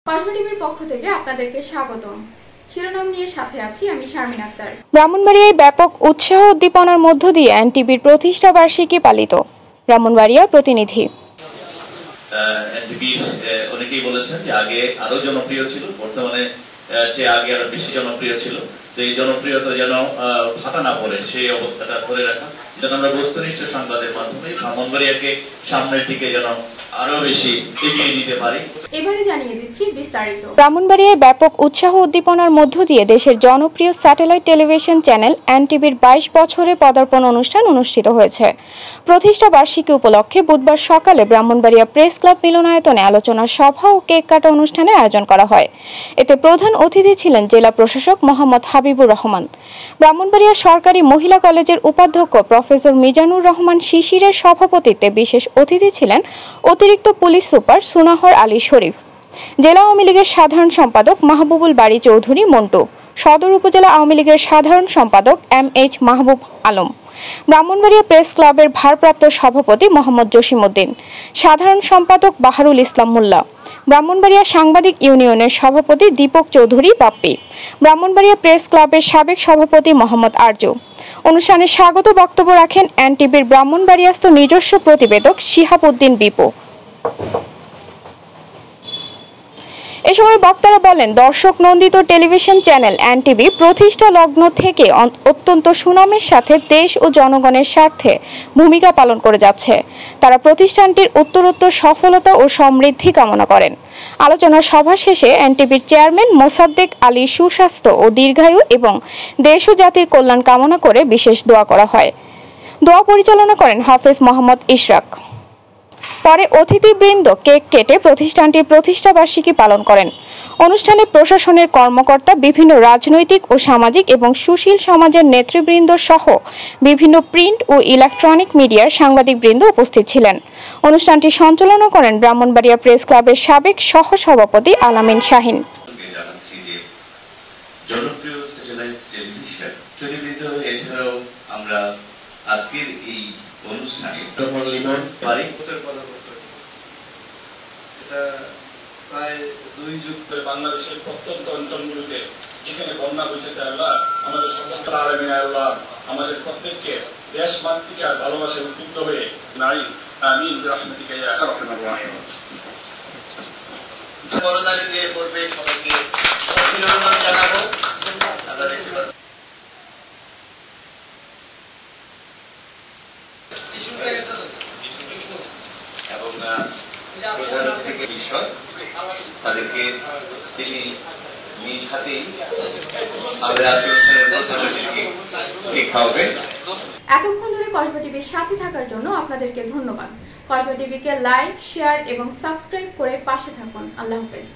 কসবা টিভির পক্ষ থেকে আপনাদেরকে স্বাগতম। শিরোনাম নিয়ে সাথে আছি আমি শারমিন আক্তার। ব্রাহ্মণবাড়িয়ায় ব্যাপক উৎসাহ উদ্দীপনার মধ্য দিয়ে এনটিভির প্রতিষ্ঠা বার্ষিকী পালিত। ব্রাহ্মণবাড়িয়া প্রতিনিধি। এনটিভি অনেকেই বলেছেন যে আগে আরো জনপ্রিয় ছিল, বর্তমানে যে আগে আরো বেশি জনপ্রিয় ছিল। তো এই জনপ্রিয়তা যেন ভাটা না পড়ে সেই অবস্থাটা ধরে রাখা, যেন আমরা বস্তুনিষ্ঠ সংবাদের মাধ্যমে ব্রাহ্মণবাড়িয়াকে সামনের দিকে যেন আরো বেশি এগিয়ে নিতে পারি। এবারে জানিয়ে দিচ্ছি বিস্তারিত। ব্রাহ্মণবাড়িয়ায় ব্যাপক উৎসাহ উদ্দীপনার মধ্য দিয়ে দেশের জনপ্রিয় স্যাটেলাইট টেলিভিশন চ্যানেল এনটিভির 22 বছরে পদার্পণ অনুষ্ঠান অনুষ্ঠিত হয়েছে। প্রতিষ্ঠা বার্ষিকী উপলক্ষে বুধবার সকালে ব্রাহ্মণবাড়িয়া প্রেস ক্লাব মিলনায়তনে আলোচনা সভা ও কেক কাটা অনুষ্ঠানের আয়োজন করা হয়। এতে প্রধান অতিথি ছিলেন জেলা প্রশাসক মোহাম্মদ হাবিবুর রহমান। ব্রাহ্মণবাড়িয়া সরকারি মহিলা কলেজের উপাধ্যক্ষ প্রফেসর মিজানুর রহমান শিশিরের সভাপতিত্বে বিশেষ অতিথি ছিলেন অতিরিক্ত পুলিশ সুপার সুনাহর আলী শরীফ, জেলা আওয়ামী লীগের সাধারণ সম্পাদক মাহবুবুল বাড়ি চৌধুরী মন্টু, সদর উপজেলা আওয়ামী লীগের সাধারণ সম্পাদক এম.এইচ মাহবুব আলম, ব্রাহ্মণবাড়িয়া প্রেস ক্লাবের ভারপ্রাপ্ত সভাপতি মোহাম্মদ জসিমউদ্দিন, সাধারণ সম্পাদক বাহারুল ইসলাম মোল্লা, ব্রাহ্মণবাড়িয়া সাংবাদিক ইউনিয়নের সভাপতি দীপক চৌধুরী বাপ্পি, ব্রাহ্মণবাড়িয়া প্রেস ক্লাবের সাবেক সভাপতি মোহাম্মদ আরজু। অনুষ্ঠানে স্বাগত বক্তব্য রাখেন এনটিভির ব্রাহ্মণবাড়িয়াস্থ নিজস্ব প্রতিবেদক শিহাব উদ্দিন বিপু। এ সময় বক্তারা বলেন, দর্শক নন্দিত টেলিভিশন চ্যানেল এনটিভি প্রতিষ্ঠা লগ্ন থেকে অত্যন্ত সুনামের সাথে দেশ ও জনগণের স্বার্থে ভূমিকা পালন করে যাচ্ছে। তারা প্রতিষ্ঠানটির উত্তরোত্তর সফলতা ও সমৃদ্ধি কামনা করেন। আলোচনা সভা শেষে এনটিভির চেয়ারম্যান মোসাদ্দেক আলী সুস্বাস্থ্য ও দীর্ঘায়ু এবং দেশ ও জাতির কল্যাণ কামনা করে বিশেষ দোয়া করা হয়। দোয়া পরিচালনা করেন হাফেজ মোহাম্মদ ইশরাক। পরে অতিথিবৃন্দ কেক কেটে প্রতিষ্ঠানটির প্রতিষ্ঠা বার্ষিকী পালন করেন। অনুষ্ঠানে প্রশাসনের কর্মকর্তা, বিভিন্ন রাজনৈতিক ও সামাজিক এবং সুশীল সমাজের নেতৃবৃন্দ সহ বিভিন্ন প্রিন্ট ও ইলেকট্রনিক মিডিয়ার সাংবাদিকবৃন্দ উপস্থিত ছিলেন। অনুষ্ঠানটি সঞ্চালনা করেন ব্রাহ্মণবাড়িয়া প্রেস ক্লাবের সাবেক সহ-সভাপতি আলামিন শাহিন। জনপ্রিয় স্যাটেলাইট টেলিভিশন এছাড়াও আমরা আজকের এই অনুষ্ঠানে প্রায় 2 যুগ ধরে বাংলাদেশের প্রত্যন্ত অঞ্চলগুলোতে যেখানে বন্যা হইতেছে, আল্লাহ আমাদের সকলকে আলামিন, আল্লাহ আমাদের প্রত্যেককে দেশ মাতৃকে আর ভালোবাসায় উদ্বুদ্ধ হয়ে নাই আমিন রাহমাতিকা ইয়া আরহামার রাহিম। করতালি দিয়ে পড়বে, সবাইকে অভিনন্দন জানাবো। আমরা দেখতে পাচ্ছি এবং প্রধান থেকে বিষয় তাদেরকে তিনি নিজ হাতেই আমাদের আজকের অনুষ্ঠানের প্রধানকে খাওয়াবেন। এতক্ষণ ধরে কসবা টিভির সাথে থাকার জন্য আপনাদেরকে ধন্যবাদ। কসবা টিভিকে লাইক, শেয়ার এবং সাবস্ক্রাইব করে পাশে থাকুন। আল্লাহ হাফেজ।